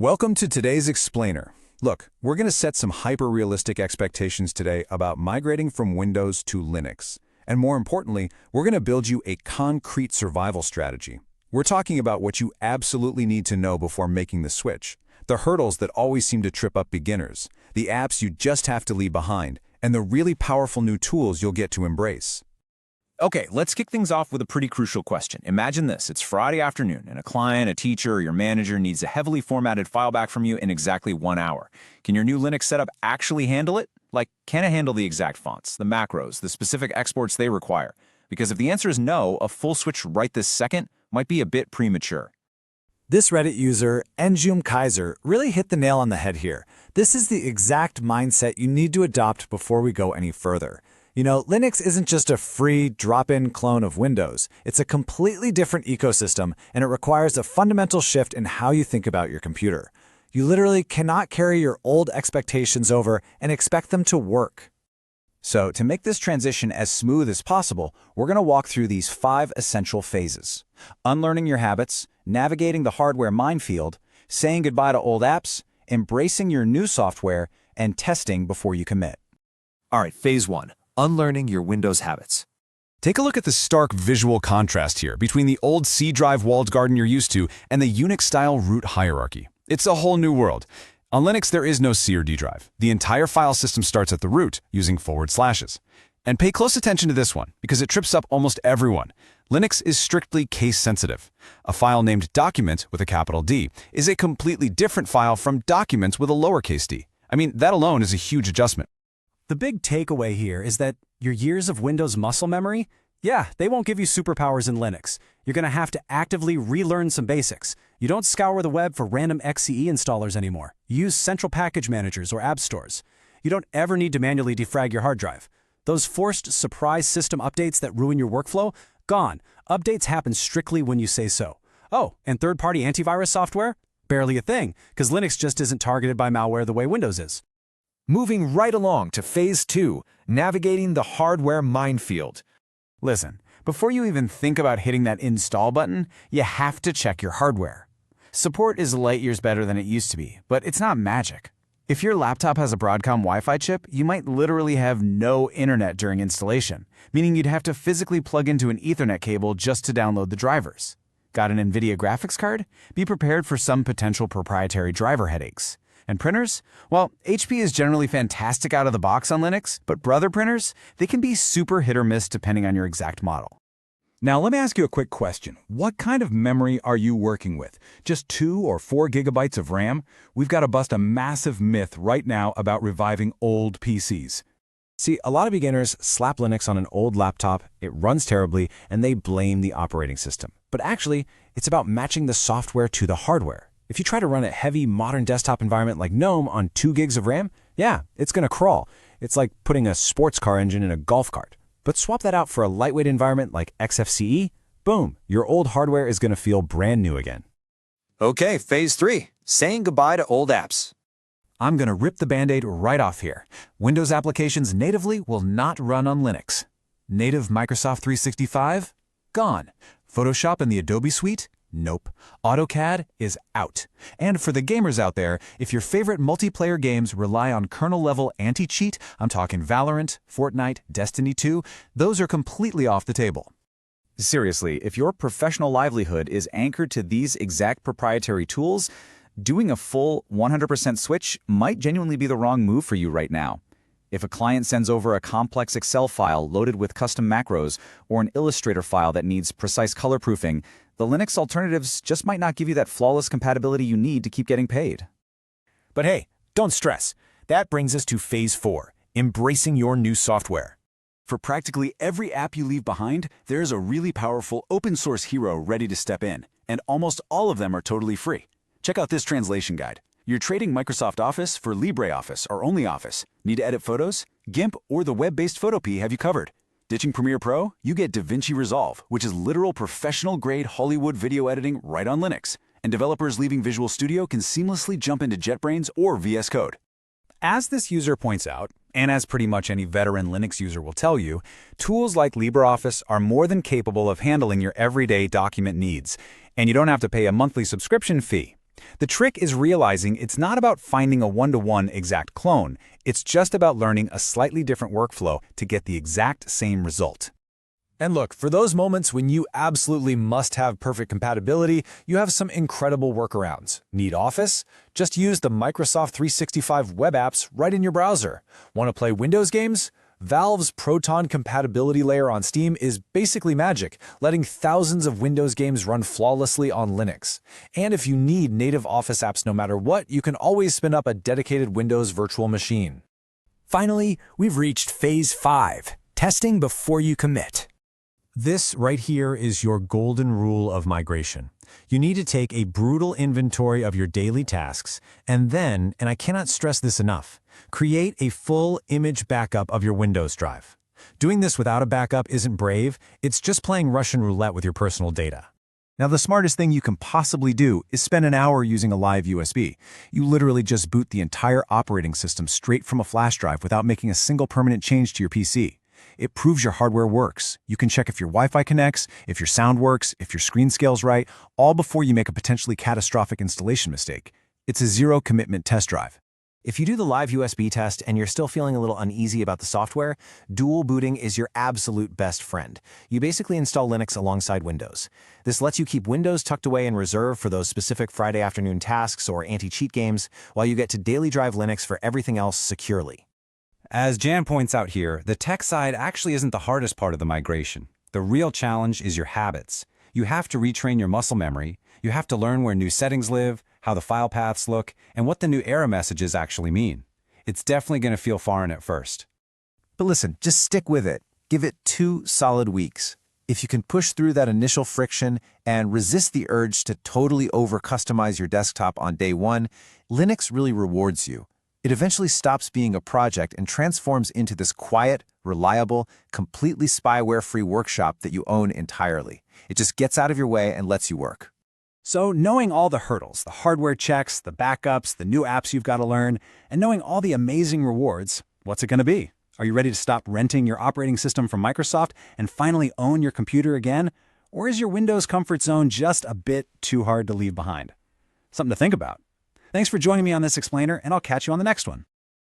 Welcome to today's explainer. Look, we're going to set some hyper-realistic expectations today about migrating from Windows to Linux. And more importantly, we're going to build you a concrete survival strategy. We're talking about what you absolutely need to know before making the switch, the hurdles that always seem to trip up beginners, the apps you just have to leave behind, and the really powerful new tools you'll get to embrace. Okay, let's kick things off with a pretty crucial question. Imagine this, it's Friday afternoon, and a client, a teacher, or your manager needs a heavily formatted file back from you in exactly 1 hour. Can your new Linux setup actually handle it? Like, can it handle the exact fonts, the macros, the specific exports they require? Because if the answer is no, a full switch right this second might be a bit premature. This Reddit user, Enjum Kaiser, really hit the nail on the head here. This is the exact mindset you need to adopt before we go any further. You know, Linux isn't just a free drop-in clone of Windows. It's a completely different ecosystem, and it requires a fundamental shift in how you think about your computer. You literally cannot carry your old expectations over and expect them to work. So, to make this transition as smooth as possible, we're going to walk through these 5 essential phases: unlearning your habits, navigating the hardware minefield, saying goodbye to old apps, embracing your new software, and testing before you commit. All right, phase 1. Unlearning your Windows habits. Take a look at the stark visual contrast here between the old C drive walled garden you're used to and the Unix-style root hierarchy. It's a whole new world. On Linux, there is no C or D drive. The entire file system starts at the root using //. And pay close attention to this one, because it trips up almost everyone. Linux is strictly case-sensitive. A file named document with a capital D is a completely different file from documents with a lowercase d. I mean, that alone is a huge adjustment. The big takeaway here is that your years of Windows muscle memory, they won't give you superpowers in Linux. You're going to have to actively relearn some basics. You don't scour the web for random XCE installers anymore. You use central package managers or app stores. You don't ever need to manually defrag your hard drive. Those forced surprise system updates that ruin your workflow, gone. Updates happen strictly when you say so. Oh, and third-party antivirus software? Barely a thing, because Linux just isn't targeted by malware the way Windows is. Moving right along to phase 2, navigating the hardware minefield. Listen, before you even think about hitting that install button, you have to check your hardware. Support is light years better than it used to be, but it's not magic. If your laptop has a Broadcom Wi-Fi chip, you might literally have no internet during installation, meaning you'd have to physically plug into an Ethernet cable just to download the drivers. Got an NVIDIA graphics card? Be prepared for some potential proprietary driver headaches. And printers? Well, HP is generally fantastic out of the box on Linux, but brother printers, they can be super hit or miss depending on your exact model. Now, let me ask you a quick question. What kind of memory are you working with? Just 2 or 4 gigabytes of RAM? We've got to bust a massive myth right now about reviving old PCs. See, a lot of beginners slap Linux on an old laptop, it runs terribly, and they blame the operating system. But actually, it's about matching the software to the hardware. If you try to run a heavy, modern desktop environment like GNOME on 2 gigs of RAM, it's going to crawl. It's like putting a sports car engine in a golf cart. But swap that out for a lightweight environment like XFCE, boom, your old hardware is going to feel brand new again. Okay, phase 3, saying goodbye to old apps. I'm going to rip the Band-Aid right off here. Windows applications natively will not run on Linux. Native Microsoft 365? Gone. Photoshop and the Adobe Suite? Nope. AutoCAD is out. And for the gamers out there, if your favorite multiplayer games rely on kernel-level anti-cheat, I'm talking Valorant, Fortnite, Destiny 2, those are completely off the table. Seriously, if your professional livelihood is anchored to these exact proprietary tools, doing a full 100% switch might genuinely be the wrong move for you right now. If a client sends over a complex Excel file loaded with custom macros or an Illustrator file that needs precise color proofing, the Linux alternatives just might not give you that flawless compatibility you need to keep getting paid. But hey, don't stress. That brings us to phase 4, embracing your new software. For practically every app you leave behind, there's a really powerful open-source hero ready to step in, and almost all of them are totally free. Check out this translation guide. You're trading Microsoft Office for Libre Office or OnlyOffice. Need to edit photos? GIMP or the web-based Photopea have you covered. Ditching Premiere Pro? You get DaVinci Resolve, which is literal professional-grade Hollywood video editing right on Linux. And developers leaving Visual Studio can seamlessly jump into JetBrains or VS Code. As this user points out, and as pretty much any veteran Linux user will tell you, tools like LibreOffice are more than capable of handling your everyday document needs, and you don't have to pay a monthly subscription fee. The trick is realizing it's not about finding a one-to-one exact clone. It's just about learning a slightly different workflow to get the exact same result. And look, for those moments when you absolutely must have perfect compatibility, you have some incredible workarounds. Need Office? Just use the Microsoft 365 web apps right in your browser. Want to play Windows games? Valve's Proton compatibility layer on Steam is basically magic, letting thousands of Windows games run flawlessly on Linux. And if you need native Office apps no matter what, you can always spin up a dedicated Windows virtual machine. Finally, we've reached Phase 5, testing before you commit. This right here is your golden rule of migration. You need to take a brutal inventory of your daily tasks and then, and I cannot stress this enough, create a full image backup of your Windows drive. Doing this without a backup isn't brave, it's just playing Russian roulette with your personal data. Now, the smartest thing you can possibly do is spend an hour using a live USB. You literally just boot the entire operating system straight from a flash drive without making a single permanent change to your PC. It proves your hardware works. You can check if your Wi-Fi connects, if your sound works, if your screen scale's right, all before you make a potentially catastrophic installation mistake. It's a zero-commitment test drive. If you do the live USB test and you're still feeling a little uneasy about the software, dual booting is your absolute best friend. You basically install Linux alongside Windows. This lets you keep Windows tucked away in reserve for those specific Friday afternoon tasks or anti-cheat games, while you get to daily drive Linux for everything else securely. As Jan points out here, the tech side actually isn't the hardest part of the migration. The real challenge is your habits. You have to retrain your muscle memory, you have to learn where new settings live, how the file paths look, and what the new error messages actually mean. It's definitely going to feel foreign at first. But listen, just stick with it. Give it 2 solid weeks. If you can push through that initial friction and resist the urge to totally over-customize your desktop on day 1, Linux really rewards you. It eventually stops being a project and transforms into this quiet, reliable, completely spyware-free workshop that you own entirely. It just gets out of your way and lets you work. So knowing all the hurdles, the hardware checks, the backups, the new apps you've got to learn, and knowing all the amazing rewards, what's it going to be? Are you ready to stop renting your operating system from Microsoft and finally own your computer again? Or is your Windows comfort zone just a bit too hard to leave behind? Something to think about. Thanks for joining me on this explainer, and I'll catch you on the next one.